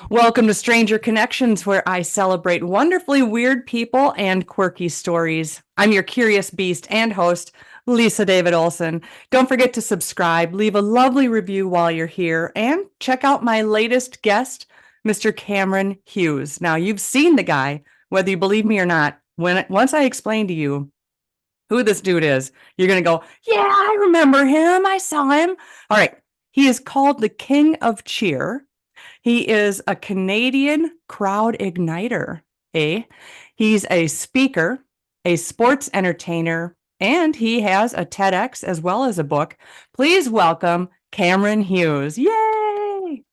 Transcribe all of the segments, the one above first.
Welcome to Stranger Connections, where I celebrate wonderfully weird people and quirky stories. I'm your curious beast and host, Lisa David Olson. Don't forget to subscribe, leave a lovely review while you're here, and check out my latest guest, Mr. Cameron Hughes. Now, you've seen the guy, whether you believe me or not. Once I explain to you who this dude is, you're going to go, yeah, I remember him. I saw him. All right. He is called the King of Cheer. He is a Canadian crowd igniter. He's a speaker, a sports entertainer, and he has a TEDx as well as a book. Please welcome Cameron Hughes. Yay!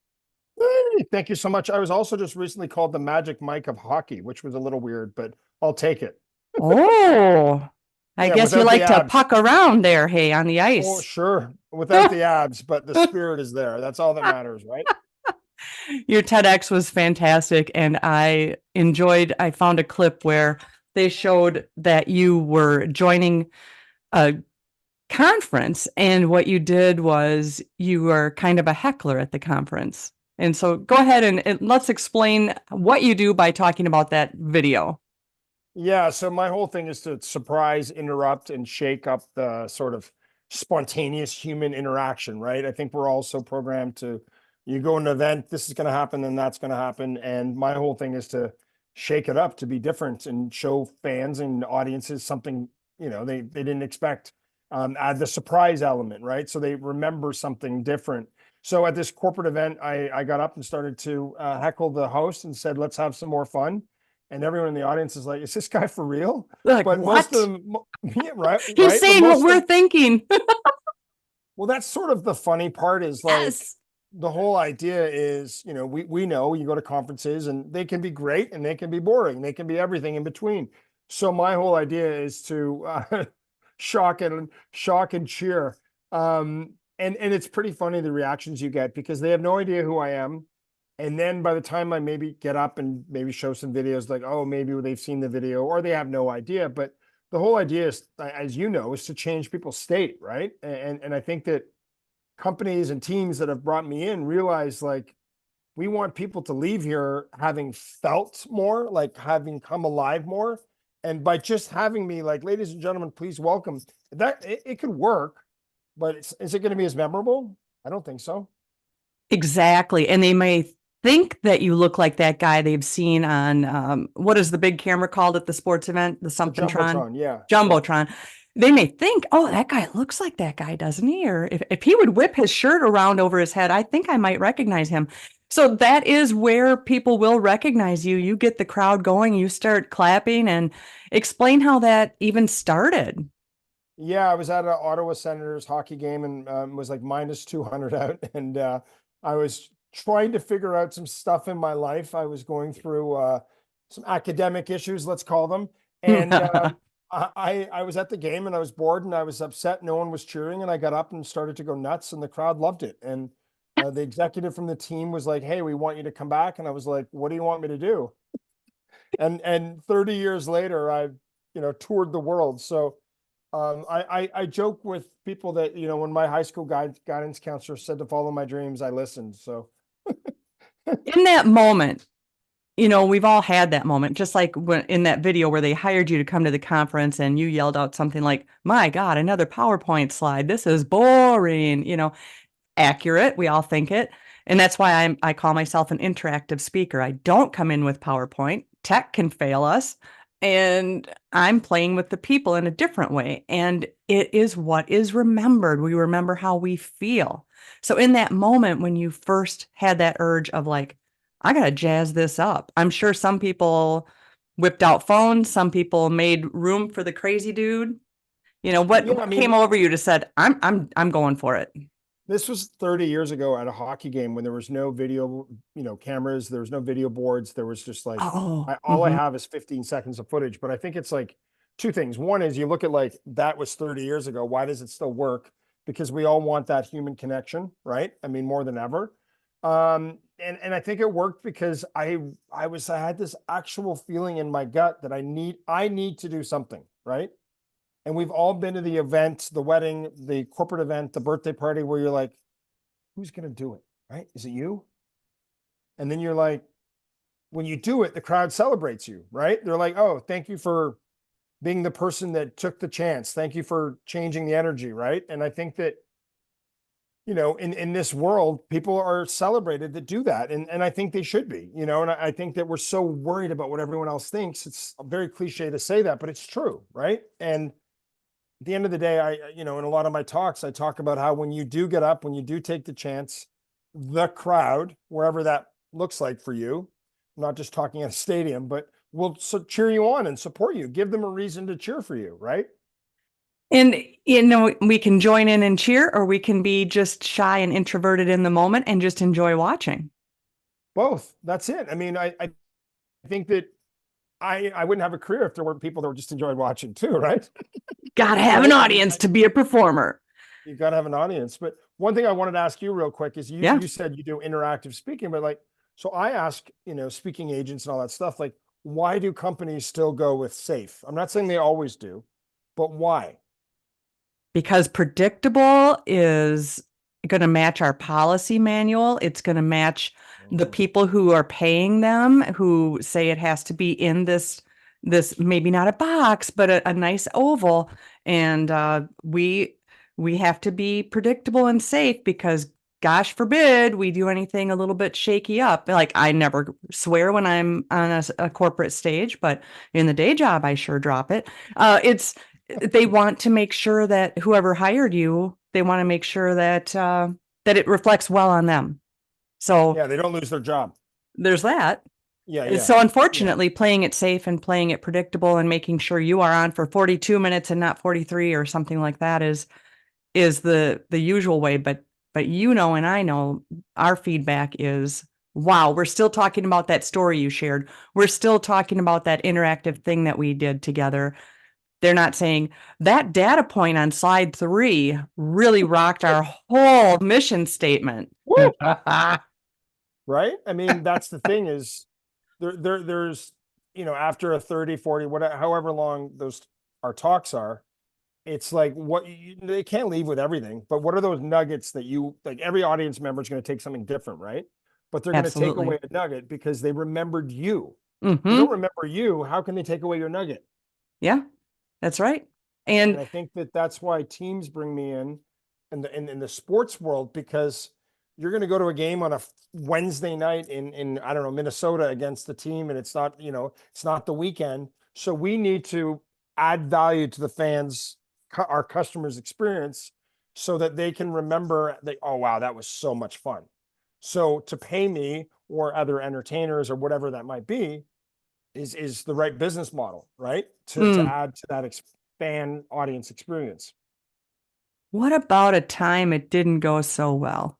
Hey, thank you so much. I was also just recently called the Magic Mike of hockey, which was a little weird, but I'll take it. Oh, I Yeah, guess you without the like to abs. puck around there, hey, on the Oh, ice. sure. Without the abs, but the spirit is there. That's all that matters, right? Your TEDx was fantastic, and I found a clip where they showed that you were joining a conference, and what you did was you were kind of a heckler at the conference. And so go ahead and let's explain what you do by talking about that video. Yeah, so my whole thing is to surprise, interrupt, and shake up the sort of spontaneous human interaction, right? I think we're all so programmed to you go to an event, this is going to happen, and that's going to happen. And my whole thing is to shake it up, to be different and show fans and audiences something, they didn't expect. Add the surprise element, right? So they remember something different. So at this corporate event, I got up and started to heckle the host and said, let's have some more fun, and everyone in the audience is like, "Is this guy for real?" Like, But most of what? them, yeah, right, He's right. But saying what most of we're them, thinking. well, that's sort of the funny part. Is like Yes. the whole idea is, we know you go to conferences and they can be great and they can be boring. They can be everything in between. So my whole idea is to shock and cheer. And it's pretty funny the reactions you get because they have no idea who I am. And then by the time I maybe get up and maybe show some videos, like, oh, maybe they've seen the video or they have no idea. But the whole idea is, as you know, is to change people's state, right? And I think that companies and teams that have brought me in realize, like, we want people to leave here having felt more, like having come alive more. And by just having me, like, ladies and gentlemen, please welcome, that it could work, but is it going to be as memorable? I don't think so. Exactly. And they may think that you look like that guy they've seen on what is the big camera called at the sports event? The The somethingtron, JumboTron, yeah, yeah. JumboTron. They may think, oh, that guy looks like that guy, doesn't he? Or if he would whip his shirt around over his head, I think I might recognize him. So that is where people will recognize you. You get the crowd going, you start clapping, and explain how that even started. Yeah, I was at an Ottawa Senators hockey game and was like minus 200 out. And I was trying to figure out some stuff in my life. I was going through some academic issues, let's call them. And I was at the game and I was bored and I was upset. No one was cheering. And I got up and started to go nuts and the crowd loved it. And the executive from the team was like, "Hey, we want you to come back." And I was like, "What do you want me to do?" And 30 years later, I've, toured the world. So I joke with people that, when my high school guidance counselor said to follow my dreams, I listened. So In that moment, we've all had that moment, just like when in that video where they hired you to come to the conference and you yelled out something like, my God, another PowerPoint slide. This is boring, accurate. We all think it. And that's why I call myself an interactive speaker. I don't come in with PowerPoint. Tech can fail us. And I'm playing with the people in a different way. And it is what is remembered. We remember how we feel. So in that moment, when you first had that urge of like, I got to jazz this up, I'm sure some people whipped out phones. Some people made room for the crazy dude. yeah, I What came mean, over you to said, I'm going for it. this was 30 years ago at a hockey game when there was no video, cameras, there was no video boards. There was just like, Oh, all I have is 15 seconds of footage. But I think it's like two things. One is you look at, like, that was 30 years ago. Why does it still work? Because we all want that human connection, right? I mean, more than ever. And I think it worked because I had this actual feeling in my gut that I need to do something, right? And we've all been to the event, the wedding, the corporate event, the birthday party where you're like, who's going to do it? Right? Is it you? And then you're like, when you do it, the crowd celebrates you, right? They're like, oh, thank you for being the person that took the chance. Thank you for changing the energy, right? And I think that, in this world, people are celebrated that do that. And I think they should be, and I think that we're so worried about what everyone else thinks. It's very cliche to say that, but it's true, right? And at the end of the day, in a lot of my talks, I talk about how when you do get up, when you do take the chance, the crowd, wherever that looks like for you, I'm not just talking at a stadium, but will cheer you on and support you, give them a reason to cheer for you, right? And, we can join in and cheer, or we can be just shy and introverted in the moment and just enjoy watching. Both. That's it. I mean, I think that I wouldn't have a career if there weren't people that were just enjoyed watching too, right? Gotta have an audience to be a performer. You got to have an audience. But one thing I wanted to ask you real quick is Yeah. you said you do interactive speaking, but like, so I ask, speaking agents and all that stuff, like, why do companies still go with safe? I'm not saying they always do, but why? Because predictable is going to match our policy manual. It's going to match the people who are paying them, who say it has to be in this maybe not a box, but a nice oval. And we have to be predictable and safe, because gosh forbid we do anything a little bit shaky up. Like, I never swear when I'm on a corporate stage, but in the day job, I sure drop it. They want to make sure that whoever hired you, they want to make sure that that it reflects well on them. So Yeah, they don't lose their job. there's that. Yeah. So unfortunately, playing it safe and playing it predictable and making sure you are on for 42 minutes and not 43 or something like that is the usual way. But and I know our feedback is, wow, we're still talking about that story you shared. We're still talking about that interactive thing that we did together. They're not saying that data point on slide 3 really rocked our whole mission statement. Right. I mean, that's the thing is there's, after a 30, 40, whatever, however long our talks are, it's like they can't leave with everything, but what are those nuggets that like every audience member is going to take something different, right? But they're going to take away a nugget because they remembered you. If they don't remember you, how can they take away your nugget? Yeah, that's right. And I think that's why teams bring me in the sports world, because you're going to go to a game on a Wednesday night in I don't know, Minnesota against the team, and it's not, it's not the weekend. So we need to add value to the fans, our customers' experience, so that they can remember that, oh wow, that was so much fun. So to pay me or other entertainers or whatever that might be is the right business model, right? To add to that fan audience experience. What about a time it didn't go so well?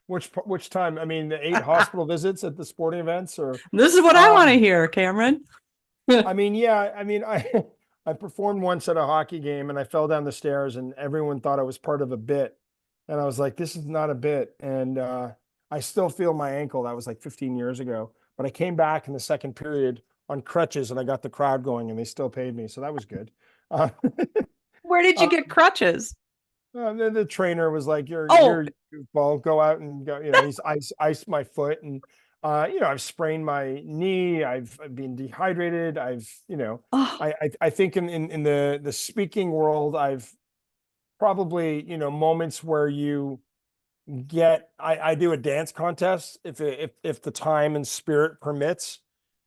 Which time? I mean, the 8 hospital visits at the sporting events, or this is what I want to hear, Cameron. I mean, yeah, I mean, I performed once at a hockey game and I fell down the stairs and everyone thought I was part of a bit. And I was like, this is not a bit. And I still feel my ankle. That was like 15 years ago. But I came back in the second period on crutches and I got the crowd going and they still paid me. So that was good. Where did you get crutches? The trainer was like, you're ball, go out and go, he's iced my foot. And, I've sprained my knee. I've been dehydrated. I think in the speaking world, I've probably, moments where you I do a dance contest if the time and spirit permits.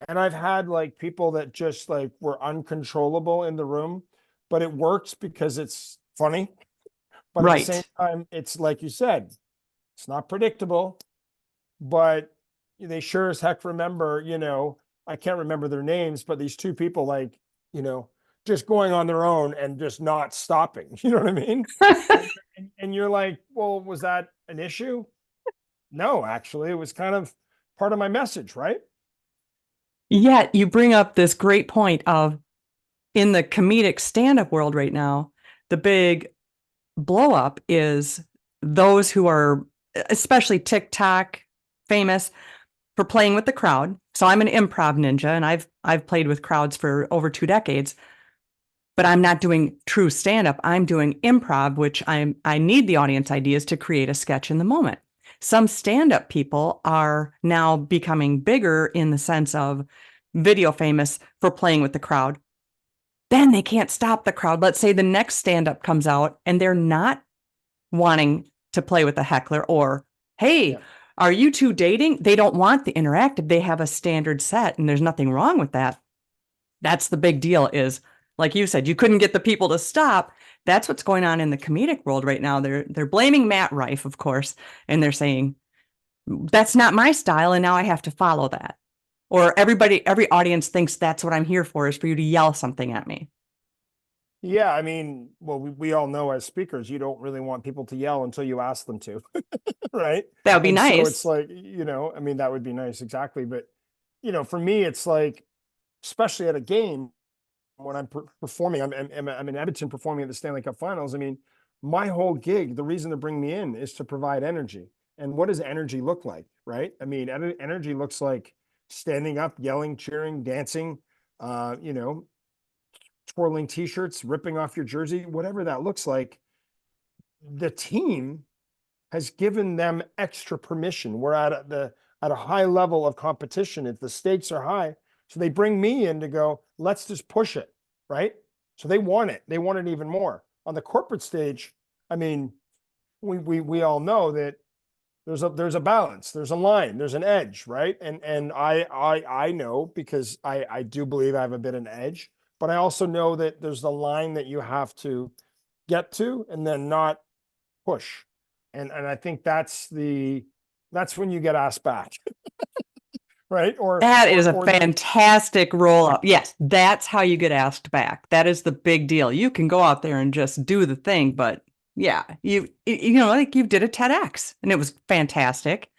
And I've had like people that just like were uncontrollable in the room, but it works because it's funny. But at the same time, it's like you said, it's not predictable, but they sure as heck remember, I can't remember their names, but these 2 people, like, just going on their own and just not stopping. You know what I mean? and you're like, well, was that an issue? No, actually, it was kind of part of my message, right? Yet you bring up this great point of, in the comedic stand-up world right now, the big blow up is those who are especially TikTok famous for playing with the crowd. So I'm an improv ninja and I've played with crowds for over 2 decades, but I'm not doing true stand-up. I'm doing improv, which I need the audience ideas to create a sketch in the moment. Some stand-up people are now becoming bigger in the sense of video famous for playing with the crowd. Then they can't stop the crowd. Let's say the next stand-up comes out and they're not wanting to play with the heckler, or, hey, are you two dating? They don't want the interactive. They have a standard set, and there's nothing wrong with that. That's the big deal is, like you said, you couldn't get the people to stop. That's what's going on in the comedic world right now. They're blaming Matt Rife, of course, and they're saying, that's not my style, and now I have to follow that. Or every audience thinks that's what I'm here for, is for you to yell something at me. Yeah, I mean, well, we all know as speakers, you don't really want people to yell until you ask them to, right? That would be And so nice. it's like, I mean, that would be nice, exactly. But, for me, it's like, especially at a game, when I'm performing, I'm in Edmonton performing at the Stanley Cup Finals. I mean, my whole gig, the reason to bring me in is to provide energy. And what does energy look like, right? I mean, energy looks like standing up, yelling, cheering, dancing, twirling t-shirts, ripping off your jersey, whatever that looks like. The team has given them extra permission. We're at a high level of competition. If the stakes are high, so they bring me in to go, let's just push it, right? So they want it. They want it even more. On the corporate stage, I mean, we all know that there's a balance, there's a line, there's an edge, right? And I know, because I do believe I have a bit of an edge, but I also know that there's the line that you have to get to and then not push. And I think that's when you get asked back. Right? That is a or fantastic roll up. Yes, that's how you get asked back. That is the big deal. You can go out there and just do the thing, but yeah, like you did a TEDx and it was fantastic.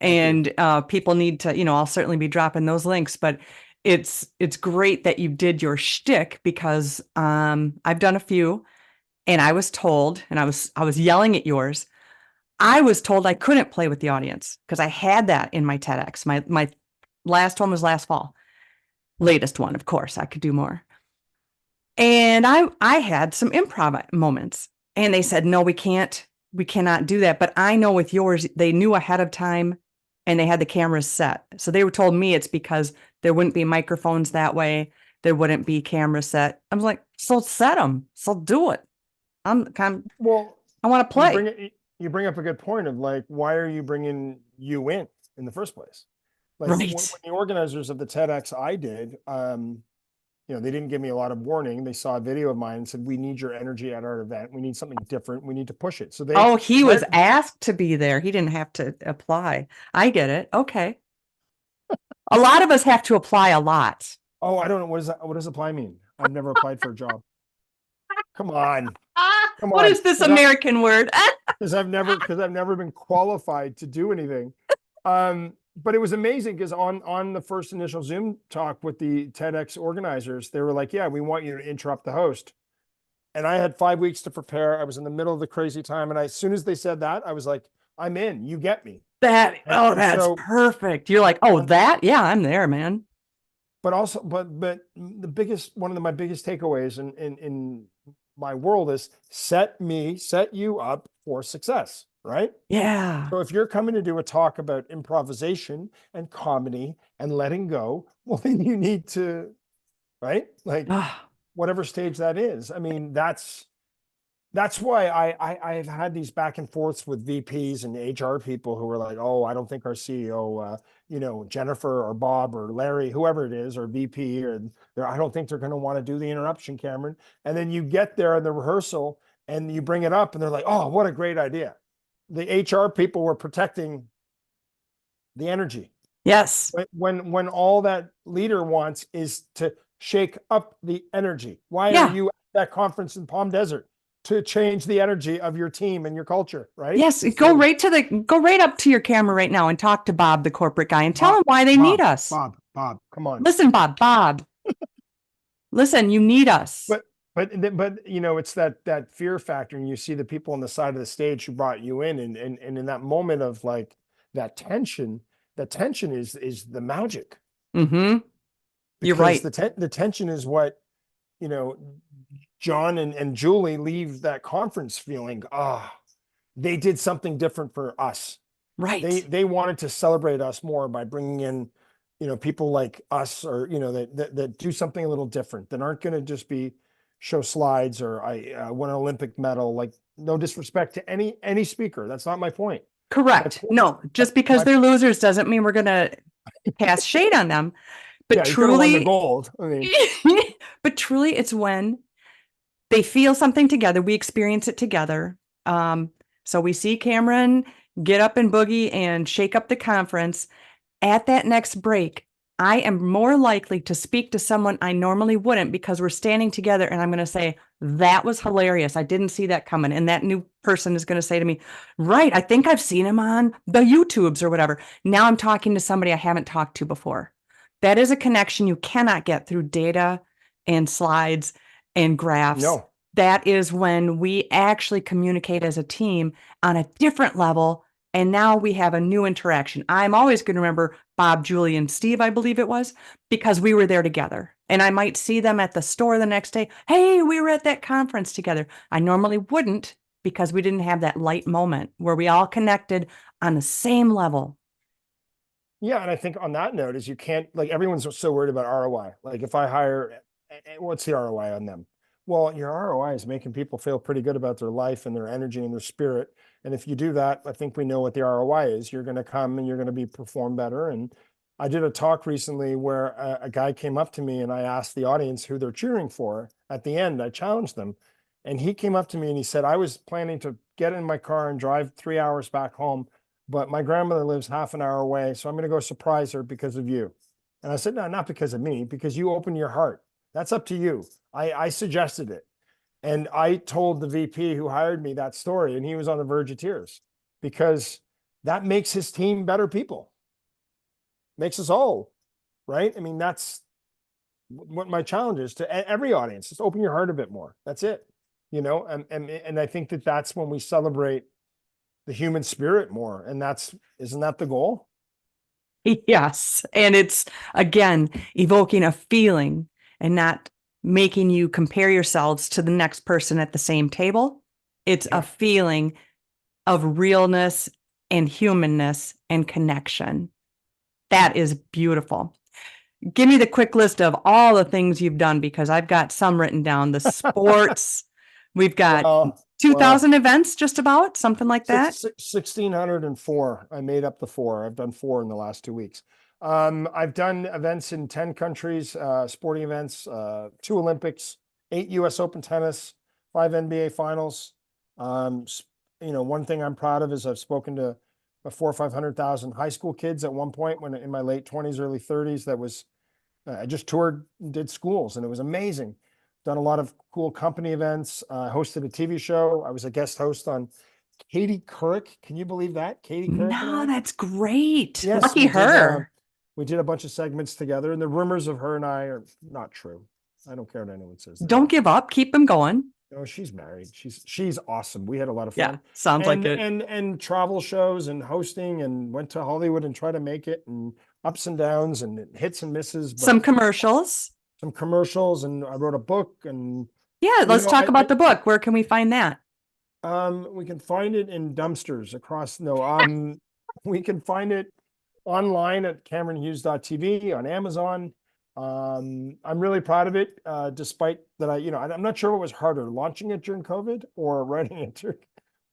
And people need to, I'll certainly be dropping those links, but it's great that you did your shtick, because I've done a few, and I was told, and I was yelling at yours. I was told I couldn't play with the audience because I had that in my TEDx. My last one was last fall. Latest one, of course, I could do more. And I had some improv moments, and they said, no, we cannot do that. But I know with yours, they knew ahead of time and they had the cameras set. So they were told me it's because there wouldn't be microphones that way. There wouldn't be cameras set. I was like, so set them. So do it. well, I want to play. You bring up a good point of like, why are you bringing you in the first place? Like Right. when the organizers of the TEDx I did, they didn't give me a lot of warning. They saw a video of mine and said, we need your energy at our event. We need something different. We need to push it. So he was asked to be there. He didn't have to apply. I get it. Okay. A lot of us have to apply a lot. Oh, I don't know. What does apply mean? I've never applied for a job. Come on. What is this American word? Because I've never been qualified to do anything. But it was amazing because on the first initial Zoom talk with the TEDx organizers, they were like, yeah, we want you to interrupt the host. And I had 5 weeks to prepare. I was in the middle of the crazy time. And as soon as they said that, I was like, I'm in, you get me. That's perfect. You're like, yeah, I'm there, man. But also, but one of my biggest takeaways in my world is set you up for success, right? Yeah. So if you're coming to do a talk about improvisation and comedy and letting go, well, then you need to, right? Like whatever stage that is. I mean, that's why I've had these back and forths with VPs and HR people who are like, oh, I don't think our CEO, Jennifer or Bob or Larry, whoever it is, or VP, I don't think they're going to want to do the interruption, Cameron. And then you get there in the rehearsal and you bring it up and they're like, oh, what a great idea. The HR people were protecting the energy. Yes. When all that leader wants is to shake up the energy. Why are you at that conference in Palm Desert? To change the energy of your team and your culture, right? Yes. Go right up to your camera right now and talk to Bob, the corporate guy, and tell him why they need us. Bob, come on. Listen, Bob. Listen, you need us. But it's that fear factor, and you see the people on the side of the stage who brought you in, and in that moment of like that tension is the magic. Mm-hmm. You're right. The tension is what, John and Julie leave that conference feeling, they did something different for us. Right. They wanted to celebrate us more by bringing in, people like us, or, that do something a little different, that aren't going to just be show slides or I won an Olympic medal. Like, no disrespect to any speaker. That's not my point. My Correct. point, No, just because my they're losers doesn't mean we're going to cast shade on them. But yeah, you could have won the truly, gold. I mean, but truly, it's when they feel something together. We experience it together. So we see Cameron get up and boogie and shake up the conference. At that next break, I am more likely to speak to someone I normally wouldn't because we're standing together and I'm going to say, that was hilarious. I didn't see that coming. And that new person is going to say to me, right, I think I've seen him on the YouTubes or whatever. Now I'm talking to somebody I haven't talked to before. That is a connection you cannot get through data and slides and graphs. no. That is when we actually communicate as a team on a different level. And now we have a new interaction. I'm always going to remember Bob, Julie, and Steve, I believe it was, because we were there together. And I might see them at the store the next day. Hey, we were at that conference together. I normally wouldn't because we didn't have that light moment where we all connected on the same level. Yeah, and I think on that note is you can't, like, everyone's so worried about ROI. Like, if I hire, what's the ROI on them? Well, your ROI is making people feel pretty good about their life and their energy and their spirit. And if you do that, I think we know what the ROI is. You're going to come and you're going to be perform better. And I did a talk recently where a guy came up to me and I asked the audience who they're cheering for. At the end, I challenged them. And he came up to me and he said, I was planning to get in my car and drive 3 hours back home, but my grandmother lives half an hour away, so I'm going to go surprise her because of you. And I said, no, not because of me, because you open your heart. That's up to you. I suggested it. And I told the VP who hired me that story, and he was on the verge of tears because that makes his team better people, makes us all, right? I mean, that's what my challenge is to every audience. Just open your heart a bit more. That's it. And I think that that's when we celebrate the human spirit more. And isn't that the goal? Yes. And it's, again, evoking a feeling and not making you compare yourselves to the next person at the same table. It's a feeling of realness and humanness and connection. That is beautiful. Give me the quick list of all the things you've done because I've got some written down. The sports, we've got Well, 2,000 events, just about something like that. 1,604. I made up the four. I've done four in the last 2 weeks. I've done events in 10 countries, sporting events, 2 Olympics, 8 US Open tennis, 5 NBA finals. One thing I'm proud of is I've spoken to 400,000 or 500,000 high school kids at one point when in my late 20s, early 30s. That was, I just toured, did schools, and it was amazing. Done a lot of cool company events, hosted a TV show. I was a guest host on Katie Couric. Can you believe that? Katie Couric and No, I? that's great. Yes, Lucky her. we did a bunch of segments together, and the rumors of her and I are not true. I don't care what anyone says. Don't give up. Keep them going. Oh, she's married. She's awesome. We had a lot of Yeah, fun. sounds like And it. and travel shows and hosting, and went to Hollywood and tried to make it, and ups and downs and hits and misses, Some but commercials. some commercials, and I wrote a book, and Yeah, you let's know, talk about the book. Where can we find that? we can find it in dumpsters across, no, we can find it online at CameronHughes.tv, on Amazon. I'm really proud of it, despite that I'm not sure what was harder, launching it during COVID or writing it during,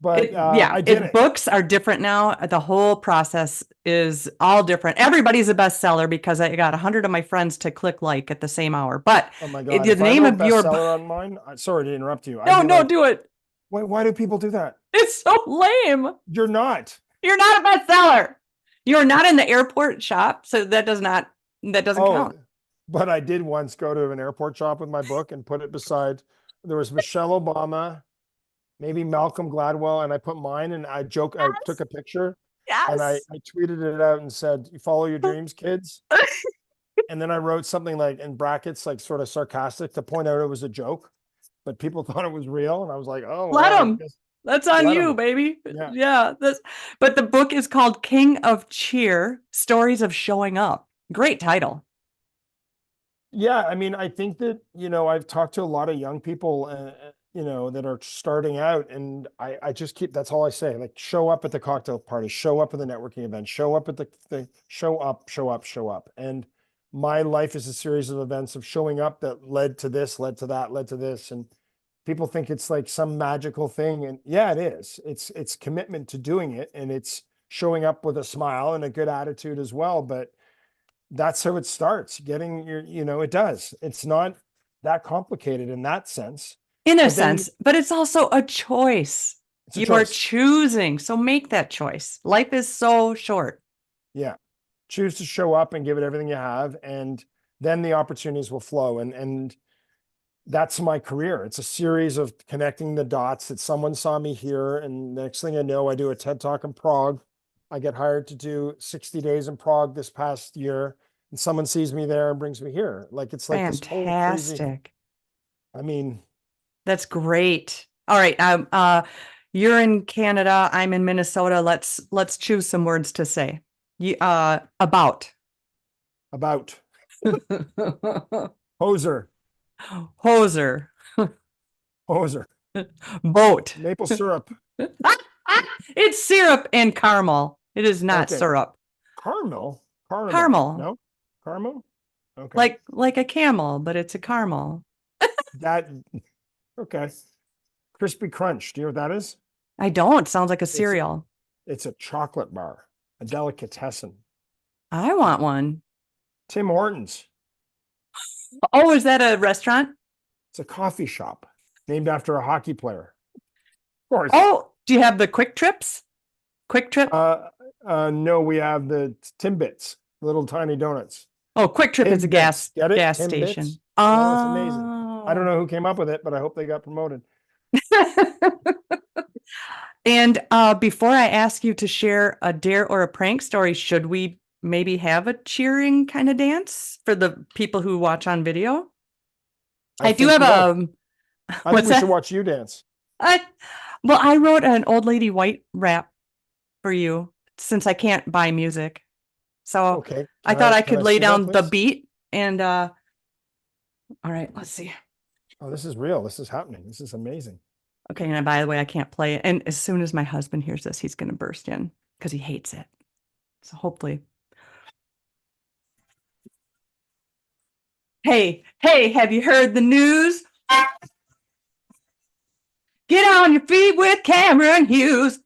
but I did it. Books are different now. The whole process is all different. Everybody's a bestseller because I got 100 of my friends to click like at the same hour. But Oh my the God, if I name wrote of your book, bestseller on mine, sorry to interrupt you. I'd no, be no, like, do it. why do people do that? It's so lame. You're not. You're not a bestseller. You're not in the airport shop, so that doesn't Oh, count. but I did once go to an airport shop with my book and put it beside, there was Michelle Obama, maybe Malcolm Gladwell, and I put mine, and I took a picture, and I Yes. tweeted it out and said, "You follow your dreams, kids." And then I wrote something like in brackets, like sort of sarcastic, to point out it was a joke, but people thought it was real, and I was like, "Oh Let well, I them. guess That's on let you, them." baby. Yeah, Yeah. But the book is called King of Cheer: Stories of Showing Up. Great title. yeah. I mean, I think that I've talked to a lot of young people, that are starting out. And I just keep, that's all I say, like, show up at the cocktail party, show up at the networking event, show up at the show up, show up, show up. And my life is a series of events of showing up that led to this, led to that, led to this. And people think it's like some magical thing. And yeah, it is. It's commitment to doing it. And it's showing up with a smile and a good attitude as well. But that's how it starts, getting it does. It's not that complicated in that sense. In a But then sense, but it's also a choice. it's a You are choice. choosing. So make that choice. Life is so short. Yeah. Choose to show up and give it everything you have. And then the opportunities will flow. And that's my career. It's a series of connecting the dots that someone saw me here. And next thing I know, I do a TED Talk in Prague. I get hired to do 60 days in Prague this past year. And someone sees me there and brings me here. Like, it's like this whole crazy, Fantastic. I mean, That's great. All right. You're in Canada. I'm in Minnesota. Let's choose some words to say. About. about hoser, Hoser. hoser, Boat. maple syrup, It's syrup and caramel. It is not Okay. syrup. caramel, Caramel. no, caramel. Okay. Like a camel, but it's a caramel. That, okay. Crispy Crunch. Do you know what that is? I don't. Sounds like a cereal. It's a chocolate bar, a delicatessen. I want one. Tim Hortons. Oh, is that a restaurant? It's a coffee shop named after a hockey player. Of course. Oh, do you have the Quick Trips? Quick Trip? No, we have the Timbits, little tiny donuts. Oh, Quick Trip is a gas Get it? gas Timbits? station. Oh, it's amazing. I don't know who came up with it, but I hope they got promoted. And before I ask you to share a dare or a prank story, should we maybe have a cheering kind of dance for the people who watch on video? I do think have we will. I think what's we should that? watch you dance. Well, I wrote an old lady white rap for you since I can't buy music. So Okay. I thought I can could lay see that, down the please? beat and all right, let's see. Oh, this is real. This is happening. This is amazing. Okay, and by the way, I can't play it. And as soon as my husband hears this, he's going to burst in because he hates it. So hopefully. Hey, have you heard the news? Get on your feet with Cameron Hughes.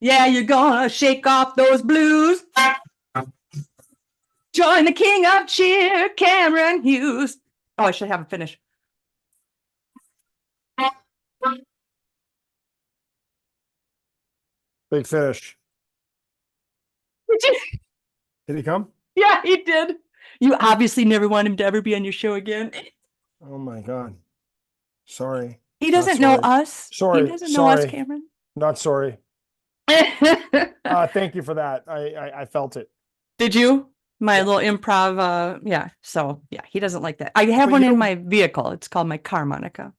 Yeah, you're gonna shake off those blues. Join the king of cheer, Cameron Hughes. Oh, I should have him finish. Big Finish. Did you? Did he come? Yeah, he did. You obviously never want him to ever be on your show again. Oh my God. Sorry. He doesn't know sorry. us. Sorry. He doesn't know us, Sorry. Cameron. Not sorry. Thank you for that. I felt it. Did you? My Yeah. little improv. Yeah. So yeah, he doesn't like that. I have But one you in know- my vehicle. It's called my harmonica.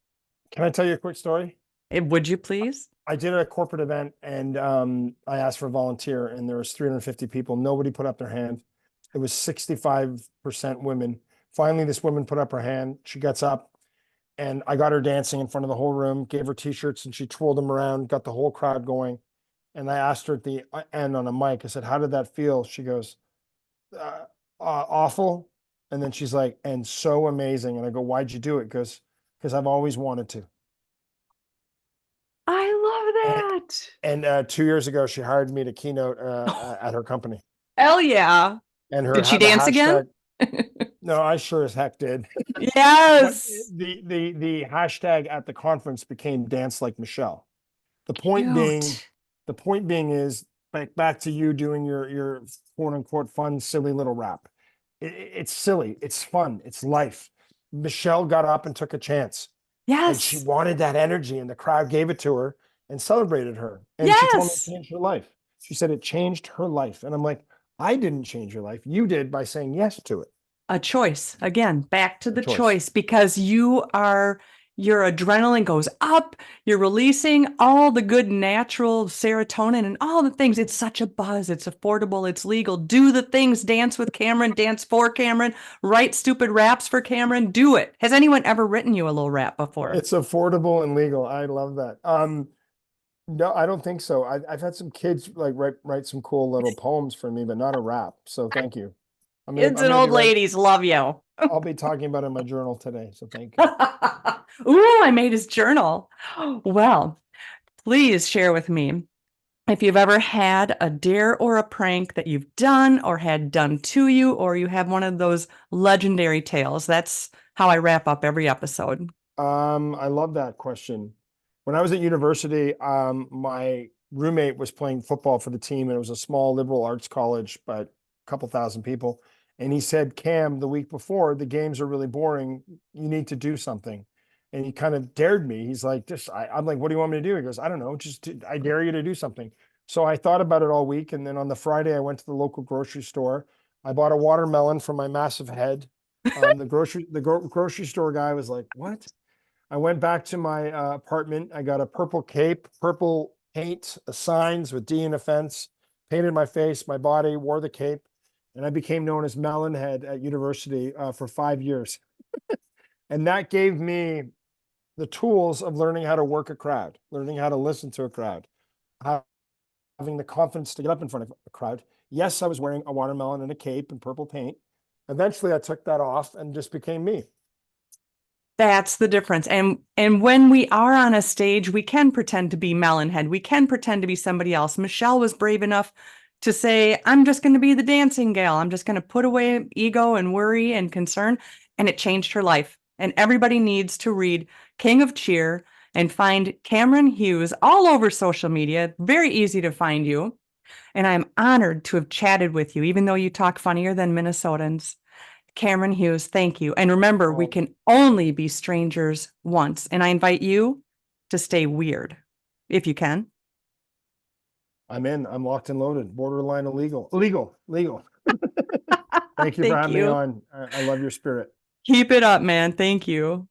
Can I tell you a quick story? Would you please? I did a corporate event and I asked for a volunteer and there was 350 people. Nobody put up their hand. It was 65% women. Finally, this woman put up her hand. She gets up and I got her dancing in front of the whole room, gave her t-shirts and she twirled them around, got the whole crowd going. And I asked her at the end on a mic, I said, how did that feel? She goes, awful. And then she's like, and so amazing. And I go, why'd you do it? Because I've always wanted to. I love that. And 2 years ago, she hired me to keynote at her company. Hell yeah. And her Did she the dance again? No, I sure as heck did. But Yes. the hashtag at the conference became Dance Like Michelle. The point being is back to you doing your quote unquote fun, silly little rap. It's silly, it's fun, it's life. Michelle got up and took a chance. And she Yes. wanted that energy, and the crowd gave it to her and celebrated her. And she told me it Yes. changed her life. She said it changed her life. And I'm like, I didn't change your life. You did by saying yes to it. A choice. Again, back to the choice. choice, because you are your adrenaline goes up, you're releasing all the good natural serotonin and all the things. It's such a buzz. It's affordable. It's legal. Do the things. Dance with Cameron, dance for Cameron, write stupid raps for Cameron. Do it. Has anyone ever written you a little rap before? It's affordable and legal. I love that. No, I don't think so. I've had some kids like write some cool little poems for me, but not a rap. So thank you. Kids I'm and gonna be old right. ladies love you. I'll be talking about it in my journal today. So thank you. Ooh, I made his journal. Well, please share with me if you've ever had a dare or a prank that you've done or had done to you, or you have one of those legendary tales. That's how I wrap up every episode. I love that question. When I was at university, my roommate was playing football for the team, and it was a small liberal arts college, but a couple thousand people. And he said, Cam, the week before, the games are really boring. You need to do something. And he kind of dared me. He's like, I'm like, what do you want me to do? He goes, I don't know. I dare you to do something. So I thought about it all week. And then on the Friday, I went to the local grocery store. I bought a watermelon for my massive head. Grocery store guy was like, what? I went back to my apartment. I got a purple cape, purple paint, signs with D in a fence, painted my face, my body, wore the cape, and I became known as Melonhead at university for 5 years. And that gave me the tools of learning how to work a crowd, learning how to listen to a crowd, having the confidence to get up in front of a crowd. Yes, I was wearing a watermelon and a cape and purple paint. Eventually, I took that off and just became me. That's the difference. And when we are on a stage, we can pretend to be Melonhead. We can pretend to be somebody else. Michelle was brave enough to say, I'm just going to be the dancing gal. I'm just going to put away ego and worry and concern. And it changed her life. And everybody needs to read King of Cheer and find Cameron Hughes all over social media. Very easy to find you. And I'm honored to have chatted with you, even though you talk funnier than Minnesotans. Cameron Hughes, thank you. And remember, we Um, can only be strangers once. And I invite you to stay weird if you can. I'm in. I'm locked and loaded. Borderline illegal. Legal. Thank you for Thank having me you. on. I love your spirit. Keep it up, man. Thank you.